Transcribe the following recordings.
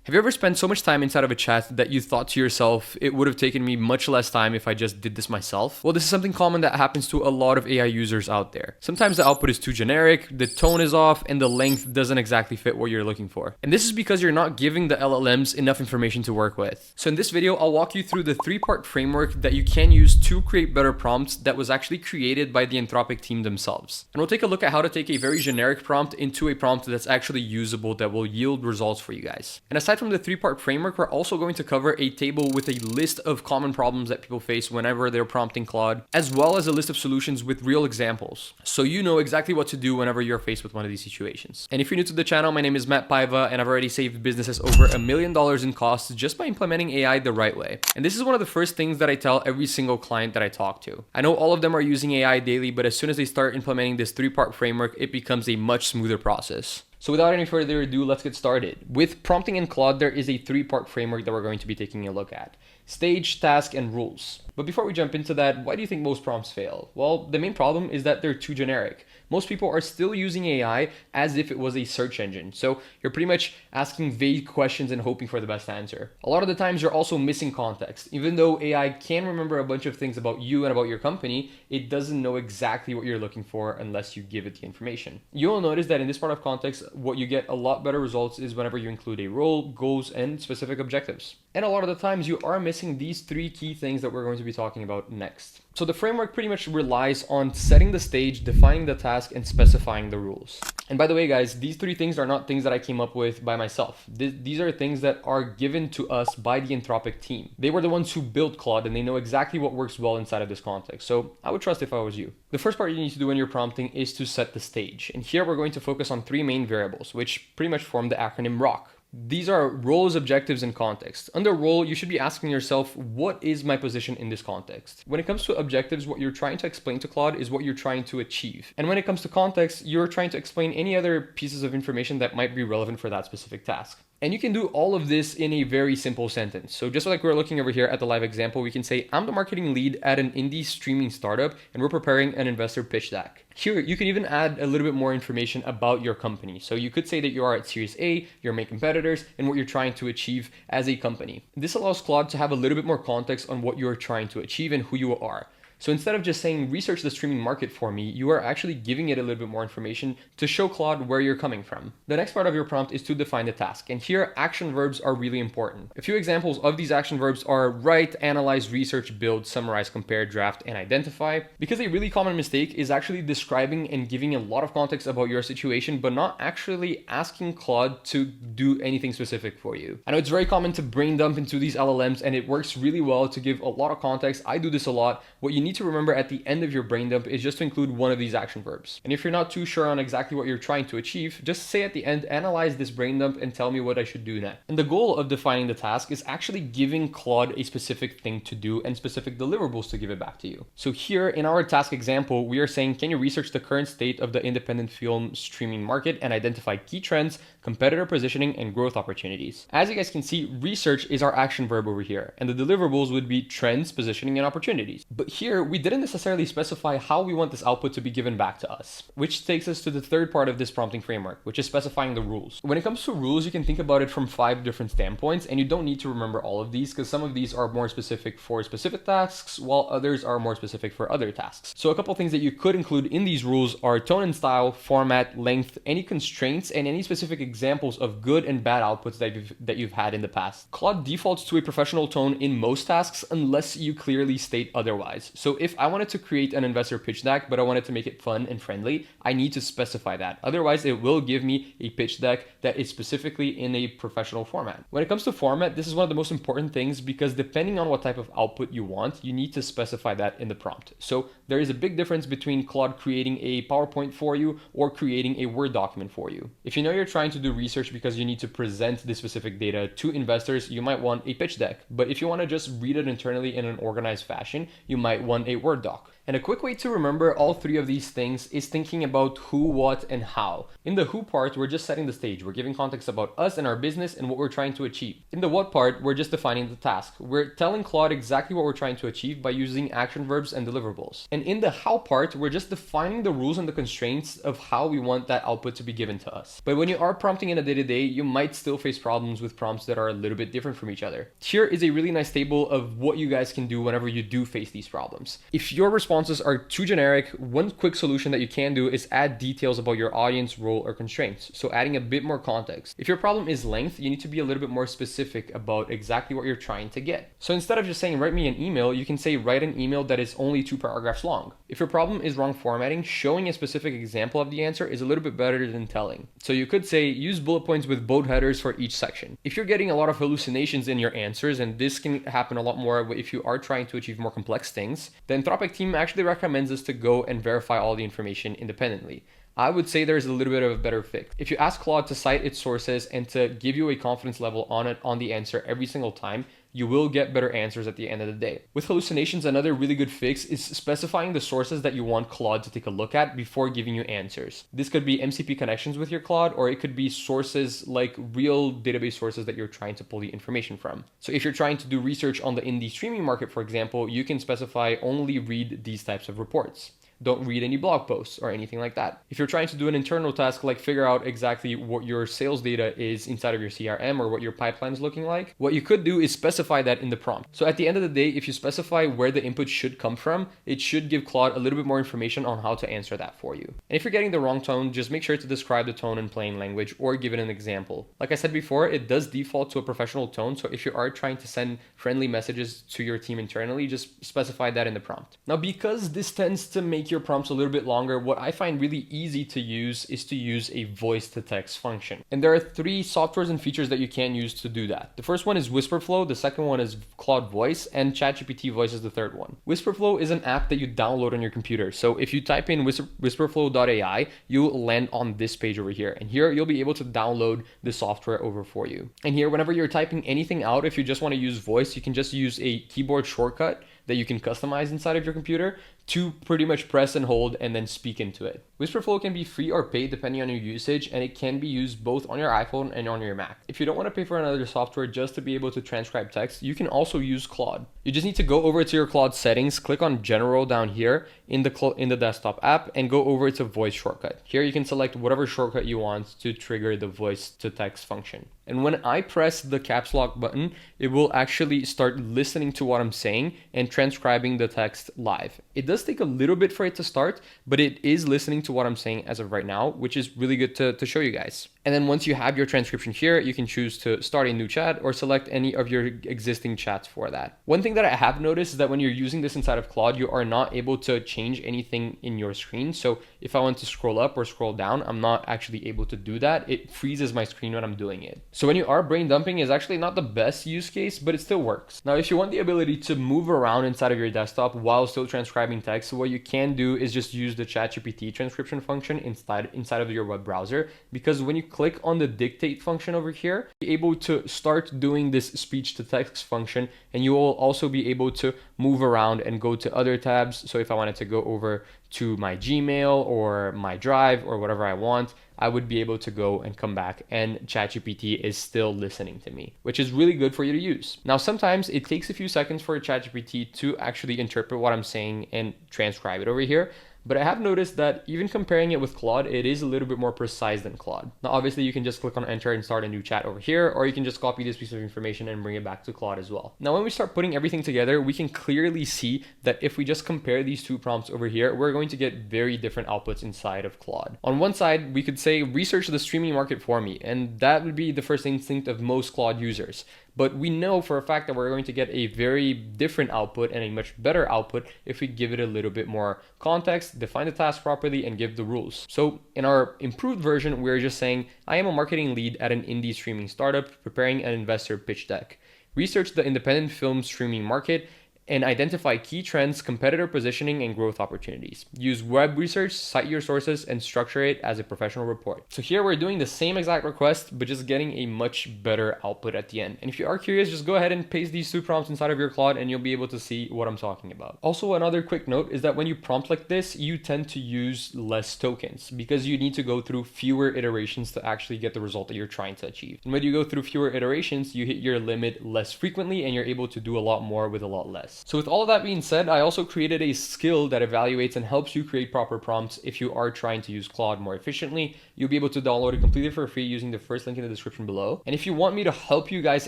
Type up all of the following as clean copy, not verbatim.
Have you ever spent so much time inside of a chat that you thought to yourself, it would have taken me much less time if I just did this myself? Well, this is something common that happens to a lot of AI users out there. Sometimes the output is too generic, the tone is off, and the length doesn't exactly fit what you're looking for. And this is because you're not giving the LLMs enough information to work with. So in this video, I'll walk you through the 3-part framework that you can use to create better prompts that was actually created by the Anthropic team themselves. And we'll take a look at how to take a very generic prompt into a prompt that's actually usable that will yield results for you guys. And aside from the 3-part framework, we're also going to cover a table with a list of common problems that people face whenever they're prompting Claude, as well as a list of solutions with real examples, so you know exactly what to do whenever you're faced with one of these situations. And if you're new to the channel, my name is Matt Paiva, and I've already saved businesses over $1 million in costs just by implementing AI the right way. And this is one of the first things that I tell every single client that I talk to. I know all of them are using AI daily, but as soon as they start implementing this 3-part framework, it becomes a much smoother process. So without any further ado, let's get started. With prompting in Claude, there is a 3-part framework that we're going to be taking a look at: stage, task, and rules. But before we jump into that, why do you think most prompts fail? Well, the main problem is that they're too generic. Most people are still using AI as if it was a search engine. So you're pretty much asking vague questions and hoping for the best answer. A lot of the times you're also missing context. Even though AI can remember a bunch of things about you and about your company, it doesn't know exactly what you're looking for unless you give it the information. You'll notice that in this part of context, what you get a lot better results is whenever you include a role, goals, and specific objectives. And a lot of the times you are missing these 3 key things that we're going to be talking about next. So the framework pretty much relies on setting the stage, defining the task, and specifying the rules. And by the way, guys, these 3 things are not things that I came up with by myself. These are things that are given to us by the Anthropic team. They were the ones who built Claude, and they know exactly what works well inside of this context. So I would trust if I was you. The first part you need to do when you're prompting is to set the stage. And here we're going to focus on 3 main variables, which pretty much form the acronym ROC. These are roles, objectives, and context. Under role, you should be asking yourself, what is my position in this context? When it comes to objectives, what you're trying to explain to Claude is what you're trying to achieve. And when it comes to context, you're trying to explain any other pieces of information that might be relevant for that specific task. And you can do all of this in a very simple sentence. So just like we're looking over here at the live example, we can say, I'm the marketing lead at an indie streaming startup, and we're preparing an investor pitch deck. Here, you can even add a little bit more information about your company. So you could say that you are at Series A, your main competitors, and what you're trying to achieve as a company. This allows Claude to have a little bit more context on what you're trying to achieve and who you are. So instead of just saying, research the streaming market for me, you are actually giving it a little bit more information to show Claude where you're coming from. The next part of your prompt is to define the task. And here, action verbs are really important. A few examples of these action verbs are write, analyze, research, build, summarize, compare, draft, and identify. Because a really common mistake is actually describing and giving a lot of context about your situation, but not actually asking Claude to do anything specific for you. I know it's very common to brain dump into these LLMs, and it works really well to give a lot of context. I do this a lot. What you need to remember at the end of your brain dump is just to include one of these action verbs. And if you're not too sure on exactly what you're trying to achieve, just say at the end, analyze this brain dump and tell me what I should do next. And the goal of defining the task is actually giving Claude a specific thing to do and specific deliverables to give it back to you. So here in our task example, we are saying, can you research the current state of the independent film streaming market and identify key trends, competitor positioning, and growth opportunities? As you guys can see, research is our action verb over here, and the deliverables would be trends, positioning, and opportunities. But here, we didn't necessarily specify how we want this output to be given back to us, which takes us to the 3rd part of this prompting framework, which is specifying the rules. When it comes to rules, you can think about it from 5 different standpoints, and you don't need to remember all of these because some of these are more specific for specific tasks, while others are more specific for other tasks. So a couple things that you could include in these rules are tone and style, format, length, any constraints, and any specific examples of good and bad outputs that you've had in the past. Claude defaults to a professional tone in most tasks unless you clearly state otherwise. So if I wanted to create an investor pitch deck, but I wanted to make it fun and friendly, I need to specify that. Otherwise, it will give me a pitch deck that is specifically in a professional format. When it comes to format, this is one of the most important things because depending on what type of output you want, you need to specify that in the prompt. So there is a big difference between Claude creating a PowerPoint for you or creating a Word document for you. If you know you're trying to do research because you need to present this specific data to investors, you might want a pitch deck. But if you want to just read it internally in an organized fashion, you might want on a Word doc. And a quick way to remember all three of these things is thinking about who, what, and how. In the who part, we're just setting the stage. We're giving context about us and our business and what we're trying to achieve. In the what part, we're just defining the task. We're telling Claude exactly what we're trying to achieve by using action verbs and deliverables. And in the how part, we're just defining the rules and the constraints of how we want that output to be given to us. But when you are prompting in a day-to-day, you might still face problems with prompts that are a little bit different from each other. Here is a really nice table of what you guys can do whenever you do face these problems. If your responses are too generic, one quick solution that you can do is add details about your audience, role, or constraints. So adding a bit more context. If your problem is length, you need to be a little bit more specific about exactly what you're trying to get. So instead of just saying, write me an email, you can say, write an email that is only 2 paragraphs long. If your problem is wrong formatting, showing a specific example of the answer is a little bit better than telling. So you could say, use bullet points with bold headers for each section. If you're getting a lot of hallucinations in your answers, and this can happen a lot more if you are trying to achieve more complex things, the Anthropic team actually recommends us to go and verify all the information independently. I would say there's a little bit of a better fix. If you ask Claude to cite its sources and to give you a confidence level on the answer every single time, you will get better answers at the end of the day. With hallucinations, another really good fix is specifying the sources that you want Claude to take a look at before giving you answers. This could be MCP connections with your Claude, or it could be sources like real database sources that you're trying to pull the information from. So if you're trying to do research on the indie streaming market, for example, you can specify only read these types of reports. Don't read any blog posts or anything like that. If you're trying to do an internal task like figure out exactly what your sales data is inside of your CRM or what your pipeline is looking like, what you could do is specify that in the prompt. So at the end of the day, if you specify where the input should come from, it should give Claude a little bit more information on how to answer that for you. And if you're getting the wrong tone, just make sure to describe the tone in plain language or give it an example. Like I said before, it does default to a professional tone. So if you are trying to send friendly messages to your team internally, just specify that in the prompt. Now, because this tends to make your prompts a little bit longer, what I find really easy to use is to use a voice to text function. And there are 3 softwares and features that you can use to do that. The first one is Whisperflow, the second one is Claude Voice, and ChatGPT Voice is the third one. Whisperflow is an app that you download on your computer. So if you type in whisperflow.ai, you'll land on this page over here. And here you'll be able to download the software over for you. And here, whenever you're typing anything out, if you just want to use voice, you can just use a keyboard shortcut that you can customize inside of your computer to pretty much press and hold and then speak into it. Whisperflow can be free or paid depending on your usage, and it can be used both on your iPhone and on your Mac. If you don't want to pay for another software just to be able to transcribe text, you can also use Claude. You just need to go over to your Claude settings, click on General down here in the desktop app, and go over to Voice shortcut. Here you can select whatever shortcut you want to trigger the voice to text function. And when I press the caps lock button, it will actually start listening to what I'm saying and transcribing the text live. It does take a little bit for it to start, but it is listening to what I'm saying as of right now, which is really good to show you guys. And then once you have your transcription here, you can choose to start a new chat or select any of your existing chats for that. One thing that I have noticed is that when you're using this inside of Claude, you are not able to change anything in your screen. So if I want to scroll up or scroll down, I'm not actually able to do that. It freezes my screen when I'm doing it. So when you are brain dumping, is actually not the best use case, but it still works. Now, if you want the ability to move around inside of your desktop while still transcribing text, what you can do is just use the ChatGPT transcription function inside of your web browser, because when you click on the dictate function over here, you're able to start doing this speech to text function, and you will also be able to move around and go to other tabs. So if I wanted to go over to my Gmail or my Drive or whatever I want, I would be able to go and come back, and ChatGPT is still listening to me, which is really good for you to use. Now, sometimes it takes a few seconds for ChatGPT to actually interpret what I'm saying and transcribe it over here. But I have noticed that even comparing it with Claude, it is a little bit more precise than Claude. Now, obviously, you can just click on enter and start a new chat over here, or you can just copy this piece of information and bring it back to Claude as well. Now, when we start putting everything together, we can clearly see that if we just compare these 2 prompts over here, we're going to get very different outputs inside of Claude. On one side, we could say, research the streaming market for me, and that would be the first instinct of most Claude users. But we know for a fact that we're going to get a very different output and a much better output if we give it a little bit more context, define the task properly, and give the rules. So in our improved version, we're just saying, I am a marketing lead at an indie streaming startup preparing an investor pitch deck. Research the independent film streaming market and identify key trends, competitor positioning, and growth opportunities. Use web research, cite your sources, and structure it as a professional report. So here we're doing the same exact request, but just getting a much better output at the end. And if you are curious, just go ahead and paste these 2 prompts inside of your Claude and you'll be able to see what I'm talking about. Also, another quick note is that when you prompt like this, you tend to use less tokens because you need to go through fewer iterations to actually get the result that you're trying to achieve. And when you go through fewer iterations, you hit your limit less frequently and you're able to do a lot more with a lot less. So with all of that being said, I also created a skill that evaluates and helps you create proper prompts if you are trying to use Claude more efficiently. You'll be able to download it completely for free using the first link in the description below. And if you want me to help you guys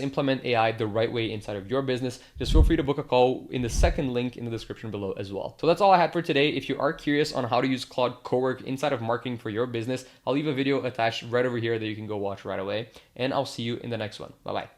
implement AI the right way inside of your business, just feel free to book a call in the second link in the description below as well. So that's all I had for today. If you are curious on how to use Claude Cowork inside of marketing for your business, I'll leave a video attached right over here that you can go watch right away. And I'll see you in the next one. Bye-bye.